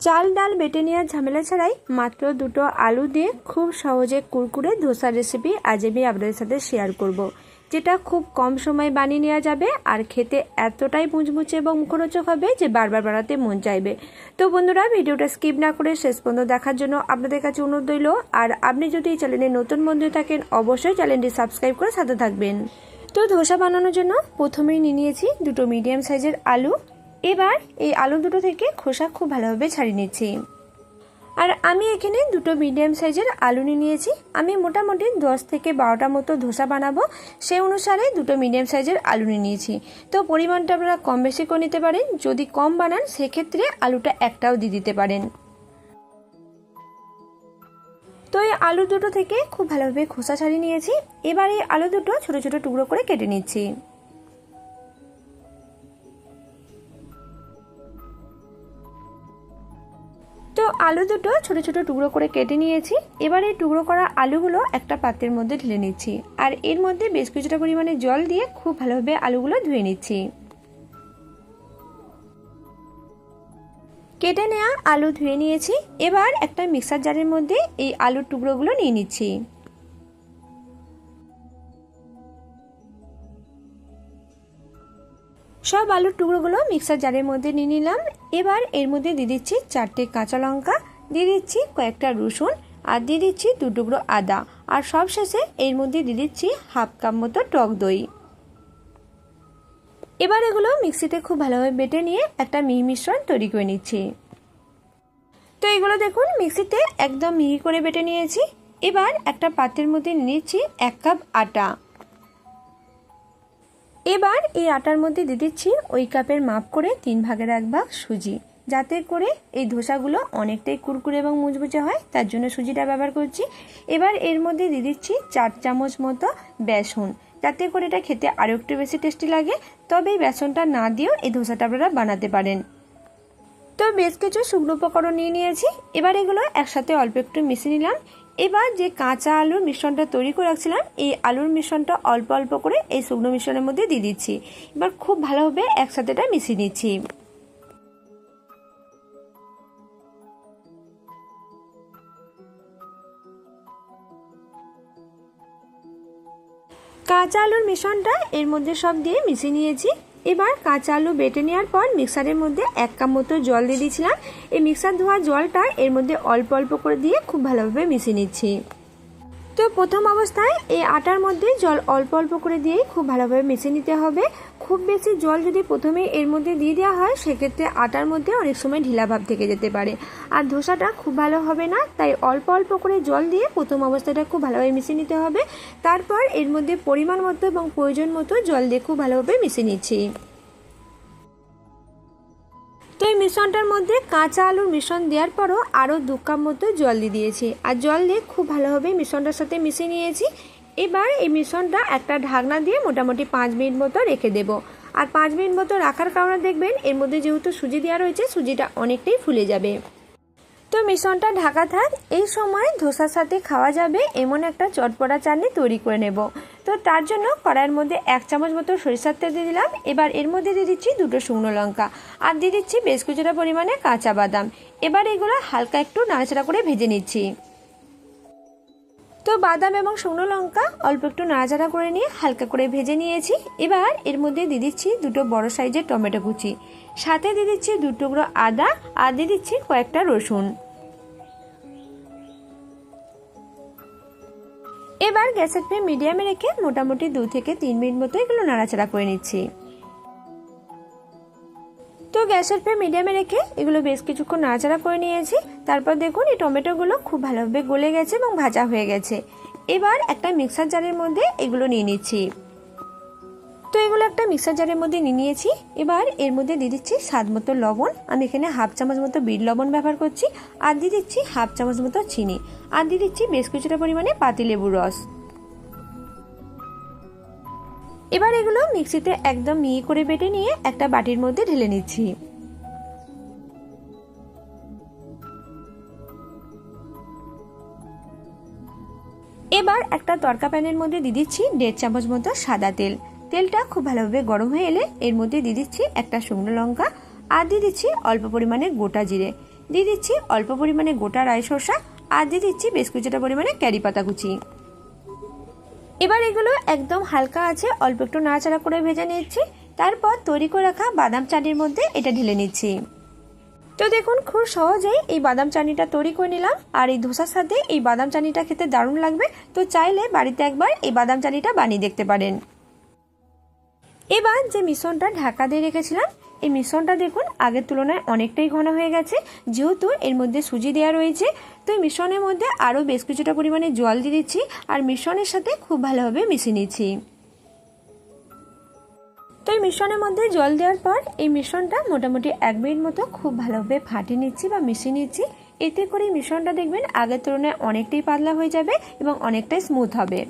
চাল ডাল বেটে নেওয়ার ঝামেলা ছাড়াই মাত্র দুটো আলু দিয়ে খুব সহজে কুরকুরে ধোসার রেসিপি আজ আমি আপনাদের সাথে শেয়ার করব, যেটা খুব কম সময়ে বানিয়ে নেওয়া যাবে আর খেতে এতটাই মুচমুচে এবং মুখরোচক হবে যে বারবার বানাতে মন চাইবে। তো বন্ধুরা, ভিডিওটা স্কিপ না করে শেষ পর্যন্ত দেখার জন্য আপনাদের কাছে অনুরোধ রইল। আর আপনি যদি এই চ্যানেলে নতুন বন্ধু থাকেন অবশ্যই চ্যানেলটি সাবস্ক্রাইব করে সাথে থাকবেন। তো ধোসা বানানোর জন্য প্রথমেই নিয়ে নিয়েছি দুটো মিডিয়াম সাইজের আলু। এবার এই আলু দুটো থেকে খোসা খুব ভালোভাবে ছাড়িয়ে নিচ্ছি। আর আমি এখানে দুটো মিডিয়াম সাইজের আলু নিয়েছি। আমি মোটামুটি 10 থেকে 12টা মতো ধোসা বানাবো, সেই অনুসারে দুটো মিডিয়াম সাইজের আলু নিয়েছি। তো পরিমাণটা আপনারা কম বেশি করে নিতে পারেন, যদি কম বানান সেক্ষেত্রে আলুটা একটাও দিয়ে দিতে পারেন। তো এই আলু দুটো থেকে খুব ভালোভাবে খোসা ছাড়িয়ে নিয়েছি। এবার এই আলু দুটো ছোট ছোট টুকরো করে কেটে নিচ্ছি। তো আলু দুটো ছোট ছোট টুকরো করে কেটে নিয়েছি। এবার এই টুকরো করা আলুগুলো একটা পাত্রের মধ্যে ঢেলে নিচ্ছি, আর এর মধ্যে বেশ কিছুটা পরিমাণে জল দিয়ে খুব ভালোভাবে আলুগুলো ধুয়ে নিচ্ছি। কেটে নেওয়া আলু ধুয়ে নিয়েছি। এবার একটা মিক্সার জারের মধ্যে এই আলুর টুকরোগুলো নিয়ে নিচ্ছি। সব আলুর টুকরোগুলো মিক্সার জারের মধ্যে নিয়ে নিলাম। এবার এর মধ্যে দিয়ে দিচ্ছি 4টে কাঁচা লঙ্কা, দিয়ে দিচ্ছি কয়েকটা রসুন, আর দিয়ে দিচ্ছি 2 টুকরো আদা, আর সব শেষে এর মধ্যে দিয়ে দিচ্ছি হাফ কাপ মতো টক দই। এবার এগুলো মিক্সিতে খুব ভালোভাবে বেটে নিয়ে একটা মিহি মিশ্রণ তৈরি করে নিচ্ছি। তো এগুলো দেখুন মিক্সিতে একদম মিহি করে বেটে নিয়েছি। এবার একটা পাত্রের মধ্যে নিচ্ছি 1 কাপ আটা। এবার এই আটার মধ্যে দিয়ে দিচ্ছি ওই কাপের মাপ করে 3 ভাগের 1 ভাগ সুজি, যাতে করে এই ধোসাগুলো অনেকটাই কুরকুরে এবং মুচমুচে হয়, তার জন্য সুজিটা ব্যবহার করছি। এবার এর মধ্যে দিয়ে দিচ্ছি 4 চামচ মতো বেসন, যাতে করে এটা খেতে আরও একটু বেশি টেস্টি লাগে। তবে এই বেসনটা না দিয়েও এই ধোসাটা আপনারা বানাতে পারেন। তো বেশ কিছু শুকনো উপকরণ নিয়ে নিয়েছি। এবার এগুলো একসাথে অল্প একটু মিশিয়ে নিলাম। এবার যে কাঁচা আলুর মিশ্রণটা তৈরি করে রাখছিলাম, এই আলুর মিশ্রণটা অল্প অল্প করে এই শুকনো মিশ্রণের মধ্যে দিয়ে দিচ্ছি। এবার খুব ভালোভাবে একসাথে এটা মিশিয়ে নিচ্ছি। কাঁচা আলুর মিশ্রণটা এর মধ্যে সব দিয়ে মিশিয়ে নিয়েছি। এবার কাঁচা আলু বেটে নেওয়ার পর মিক্সারের মধ্যে 1 কাপ মতো জল দিয়ে দিয়েছিলাম। এই মিক্সার ধোয়া জলটা এর মধ্যে অল্প অল্প করে দিয়ে খুব ভালোভাবে মিশিয়ে নিচ্ছি। তো প্রথম অবস্থায় এই আটার মধ্যে জল অল্প অল্প করে দিয়েই খুব ভালোভাবে মিশিয়ে নিতে হবে। খুব বেশি জল যদি প্রথমে এর মধ্যে দিয়ে দেওয়া হয় সেক্ষেত্রে আটার মধ্যে অনেক সময় ঢিলা ভাব থেকে যেতে পারে, আর ধোসাটা খুব ভালো হবে না। তাই অল্প অল্প করে জল দিয়ে প্রথম অবস্থাটা খুব ভালোভাবে মিশিয়ে নিতে হবে। তারপর এর মধ্যে পরিমাণ মতো এবং প্রয়োজন মতো জল দিয়ে খুব ভালোভাবে মিশিয়ে নিচ্ছি। তো এই মিশ্রণটার মধ্যে কাঁচা আলুর মিশ্রণ দেওয়ার পরও আরও 2 কাপ মতো জল দিয়ে দিয়েছি, আর জল দিয়ে খুব ভালোভাবে মিশ্রণটার সাথে মিশিয়ে নিয়েছি। এবার এই মিশ্রণটা একটা ঢাকনা দিয়ে মোটামুটি 5 মিনিট মতো রেখে দেব। আর 5 মিনিট মতো রাখার কারণে দেখবেন এর মধ্যে যেহেতু সুজি দেওয়া রয়েছে, সুজিটা অনেকটাই ফুলে যাবে। তো মিশ্রণটা ঢাকা থাক। এই সময় ধোসার সাথে খাওয়া যাবে এমন একটা চটপটা চাটনি তৈরি করে নেব। তো তার জন্য কড়াইয়ের মধ্যে 1 চামচ মতো সরিষার তেল দিয়ে দিলাম। এবার এর মধ্যে দিয়ে দিচ্ছি 2টো শুকনো লঙ্কা, আর দিয়ে দিচ্ছি বেশ কিছুটা পরিমাণে কাঁচা বাদাম। এবার এগুলো হালকা একটু নাড়াচাড়া করে ভেজে নিচ্ছি। তো বাদাম এবং শুকনো লঙ্কা অল্প একটু নাড়াচাড়া করে নিয়ে হালকা করে ভেজে নিয়েছি। এবার এর মধ্যে দিয়ে দিচ্ছি 2টো বড় সাইজের টমেটো কুচি, সাথে দিয়ে দিচ্ছি 2 টুকরো আদা, আর দিয়ে দিচ্ছি কয়েকটা রসুন। এবার গ্যাসের ফ্লেম মিডিয়ামে রেখে মোটামুটি 2 থেকে 3 মিনিট মতো এগুলো নাড়াচাড়া করে নিচ্ছি। তো গ্যাসের ফ্লেম মিডিয়ামে রেখে এগুলো বেশ কিছুক্ষণ নাড়াচাড়া করে নিয়েছি। তারপর দেখুন এই টমেটোগুলো খুব ভালোভাবে গলে গেছে এবং ভাজা হয়ে গেছে। এবার একটা মিক্সার জারের মধ্যে এগুলো নিয়ে নিচ্ছি। তো এগুলো একটা মিক্সার জারের মধ্যে নিয়ে নিয়েছি। এবার এর মধ্যে দিয়ে দিচ্ছি স্বাদ মতো লবণ, আমি এখানে হাফ চামচ মতো বিট লবণ ব্যবহার করছি, আর দিয়ে দিচ্ছি হাফ চামচ মতো চিনি, আর দিয়ে দিচ্ছি বেশ কিছুটা পরিমাণে পাতিলেবুর রস। এবার এগুলো মিক্সিতে একদম মিহি করে বেটে নিয়ে একটা বাটির মধ্যে ঢেলে নিচ্ছি। এবার একটা তড়কা প্যানের মধ্যে দিয়ে দিচ্ছি 1.5 চামচ মতো সাদা তেল। তেলটা খুব ভালোভাবে গরম হয়ে এলে এর মধ্যে দিয়ে দিচ্ছি একটা শুকনো লঙ্কা, আর দিয়ে দিচ্ছি অল্প পরিমাণে গোটা জিরে। দিয়ে দিচ্ছি অল্প পরিমাণে গোটা রাই শসা, আর দিয়ে দিচ্ছি বেশ কিছুটা পরিমাণে কারি পাতা কুচি। এবার এগুলো একদম হালকা আছে অল্প একটু নাড়াচাড়া করে ভেজে নিচ্ছি। তারপর তৈরি করে রাখা বাদাম চাটনির মধ্যে এটা ঢেলে নিচ্ছি। তো দেখুন খুব সহজেই এই বাদাম চাটনিটা তৈরি করে নিলাম, আর এই ধোসার সাথে এই বাদাম চাটনিটা খেতে দারুণ লাগবে। তো চাইলে বাড়িতে একবার এই বাদাম চাটনিটা বানিয়ে দেখতে পারেন। এবার যে মিশ্রণটা ঢাকা দিয়ে রেখেছিলাম, এই মিশ্রণটা দেখুন আগের তুলনায় অনেকটাই ঘন হয়ে গেছে, যেহেতু এর মধ্যে সুজি দেওয়া রয়েছে। তো এই মিশ্রণের মধ্যে আরও বেশ কিছুটা পরিমাণে জল দিয়ে দিচ্ছি, আর মিশ্রণের সাথে খুব ভালোভাবে মিশিয়ে নিচ্ছি। তো এই মিশ্রণের মধ্যে জল দেওয়ার পর এই মিশ্রণটা মোটামুটি 1 মিনিট মতো খুব ভালোভাবে ফাটিয়ে নিচ্ছি বা মিশিয়ে নিচ্ছি। এতে করে মিশ্রণটা দেখবেন আগের তুলনায় অনেকটাই পাতলা হয়ে যাবে এবং অনেকটাই স্মুথ হবে।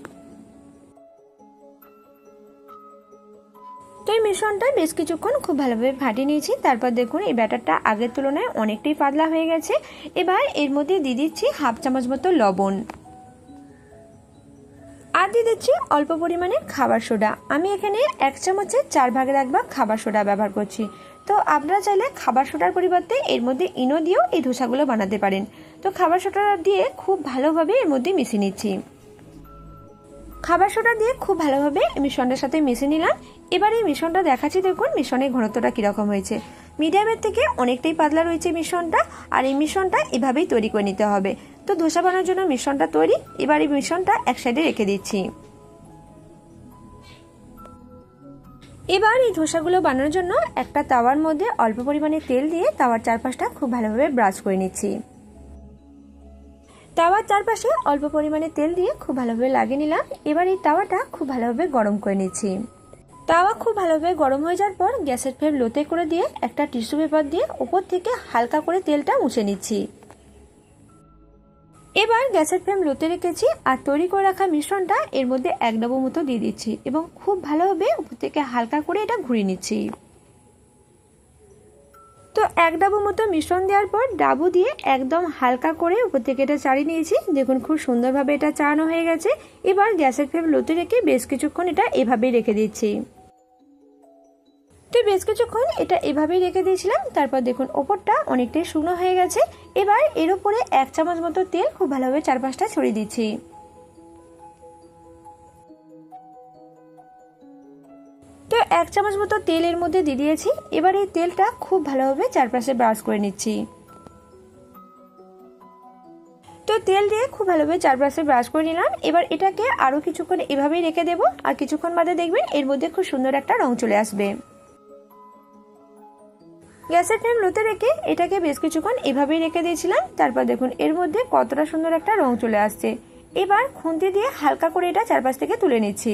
তো এই মিশ্রণটা বেশ কিছুক্ষণ খুব ভালোভাবে ফাটিয়ে নিয়েছি। তারপর দেখুন এই ব্যাটারটা আগের তুলনায় অনেকটাই পাতলা হয়ে গেছে। এবার এর মধ্যে দিয়ে দিচ্ছি 1/2 চামচ মতো লবণ, আর দিয়ে দিচ্ছি অল্প পরিমাণে খাবার সোডা। আমি এখানে 1 চামচের 4 ভাগের 1 ভাগ খাবার সোডা ব্যবহার করছি। তো আপনারা চাইলে খাবার সোডার পরিবর্তে এর মধ্যে ইনো দিয়েও এই ধোসাগুলো বানাতে পারেন। তো খাবার সোডা দিয়ে খুব ভালোভাবে এর মধ্যে মিশিয়ে নিচ্ছি। খাবার সোডা দিয়ে খুব ভালোভাবে মিশ্রণের সাথে মিশিয়ে নিলাম। এবার এই মিশ্রণটা দেখাচ্ছি, দেখুন মিশ্রণের ঘনত্বটা কীরকম হয়েছে। মিডিয়ামের থেকে অনেকটাই পাতলা রয়েছে মিশ্রণটা, আর এই মিশ্রণটা এভাবেই তৈরি করে নিতে হবে। তো ধোসা বানানোর জন্য মিশ্রণটা তৈরি। এবার এই মিশ্রণটা এক সাইডে রেখে দিচ্ছি। এবার এই ধোসাগুলো বানানোর জন্য একটা তাওয়ার মধ্যে অল্প পরিমাণে তেল দিয়ে তাওয়ার চারপাশটা খুব ভালোভাবে ব্রাশ করে নিচ্ছি। তাওয়ার চারপাশে অল্প পরিমাণে তেল দিয়ে খুব ভালোভাবে লাগিয়ে নিলাম। এবার এই তাওয়াটা খুব ভালোভাবে গরম করে নিচ্ছি। তাওয়া খুব ভালোভাবে গরম হয়ে যাওয়ার পর গ্যাসের ফ্লেম লোতে করে দিয়ে একটা টিস্যু পেপার দিয়ে উপর থেকে হালকা করে তেলটা মুছে নিচ্ছি। এবার গ্যাসের ফ্লেম লোতে রেখেছি, আর তৈরি করে রাখা মিশ্রণটা এর মধ্যে 1 ডাবু মতো দিয়ে দিচ্ছি এবং খুব ভালোভাবে উপর থেকে হালকা করে এটা ঘুরিয়ে নিচ্ছি। তো 1 ডাবু মতো মিশ্রণ দেওয়ার পর ডাবু দিয়ে একদম হালকা করে উপর থেকে এটা চাড়িয়ে নিয়েছি। দেখুন খুব সুন্দরভাবে এটা চাড়ানো হয়ে গেছে। এবার গ্যাসের ফ্লেম লোতে রেখে বেশ কিছুক্ষণ এটা এভাবেই রেখে দিচ্ছি। তো বেশ কিছুক্ষণ এটা এভাবেই রেখে দিয়েছিলাম। তারপর দেখুন ওপরটা অনেকটাই শুকনো হয়ে গেছে। এবার এর উপরে 1 চামচ মতো তেল খুব ভালোভাবে চারপাশটা ছড়িয়ে দিচ্ছি। তো 1 চামচ মতো তেল এর মধ্যে দিয়ে দিয়েছি। এবার এই তেলটা খুব ভালোভাবে চারপাশে ব্রাশ করে নিচ্ছি। তো তেল দিয়ে খুব ভালোভাবে চারপাশে ব্রাশ করে নিলাম। এবার এটাকে আরও কিছুক্ষণ এভাবেই রেখে দেবো, আর কিছুক্ষণ বাদে দেখবেন এর মধ্যে খুব সুন্দর একটা রং চলে আসবে। গ্যাসের ফ্লেম লোতে রেখে এটাকে বেশ কিছুক্ষণ এভাবেই রেখে দিয়েছিলাম। তারপর দেখুন এর মধ্যে কতটা সুন্দর একটা রং চলে আসছে। এবার খুন্তি দিয়ে হালকা করে এটা চারপাশ থেকে তুলে নিচ্ছি।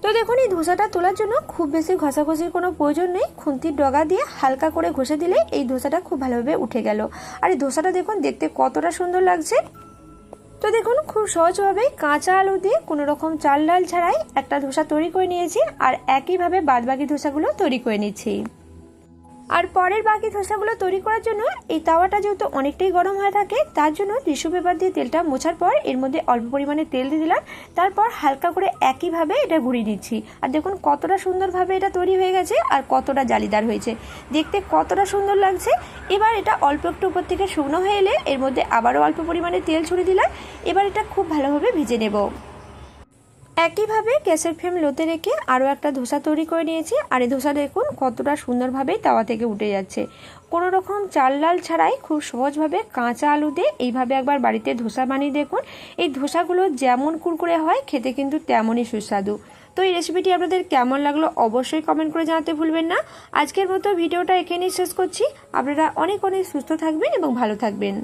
তো দেখুন এই ধোসাটা তোলার জন্য খুব বেশি ঘষাঘষির কোনো প্রয়োজন নেই। খুন্তির ডগা দিয়ে হালকা করে ঘষে দিলে এই ধোসাটা খুব ভালোভাবে উঠে গেল। আর এই ধোসাটা দেখুন দেখতে কতটা সুন্দর লাগছে। তো দেখুন খুব সহজভাবে কাঁচা আলু দিয়ে কোনো রকম চাল ডাল ছাড়াই একটা ধোসা তৈরি করে নিয়েছি, আর একইভাবে বাদবাকি ধোসাগুলো তৈরি করে নিচ্ছি। আর পরের বাকি ধোসাগুলো তৈরি করার জন্য এই তাওয়াটা যেহেতু অনেকটাই গরম হয়ে থাকে, তার জন্য টিস্যু পেপার দিয়ে তেলটা মোছার পর এর মধ্যে অল্প পরিমাণে তেল দিয়ে দিলাম। তারপর হালকা করে একইভাবে এটা ঘুরিয়ে দিচ্ছি। আর দেখুন কতটা সুন্দরভাবে এটা তৈরি হয়ে গেছে, আর কতটা জালিদার হয়েছে, দেখতে কতটা সুন্দর লাগছে। এবার এটা অল্প একটু উপর থেকে শুকনো হয়ে এলে এর মধ্যে আবারও অল্প পরিমাণে তেল ছড়িয়ে দিলাম। এবার এটা খুব ভালোভাবে ভেজে নেব। একইভাবে গ্যাসের ফ্লেম লোতে রেখে আরও একটা ধোসা তৈরি করে নিয়েছি। আর এই ধোসা দেখুন কতটা সুন্দরভাবে তাওয়া থেকে উঠে যাচ্ছে। কোনো রকম চাল ডাল ছাড়াই খুব সহজভাবে কাঁচা আলু দিয়ে এইভাবে একবার বাড়িতে ধোসা বানিয়ে দেখুন। এই ধোসাগুলো যেমন কুরকুরে হয়, খেতে কিন্তু তেমনই সুস্বাদু। তো এই রেসিপিটি আপনাদের কেমন লাগলো অবশ্যই কমেন্ট করে জানাতে ভুলবেন না। আজকের মতো ভিডিওটা এখানেই শেষ করছি। আপনারা অনেক অনেক সুস্থ থাকবেন এবং ভালো থাকবেন।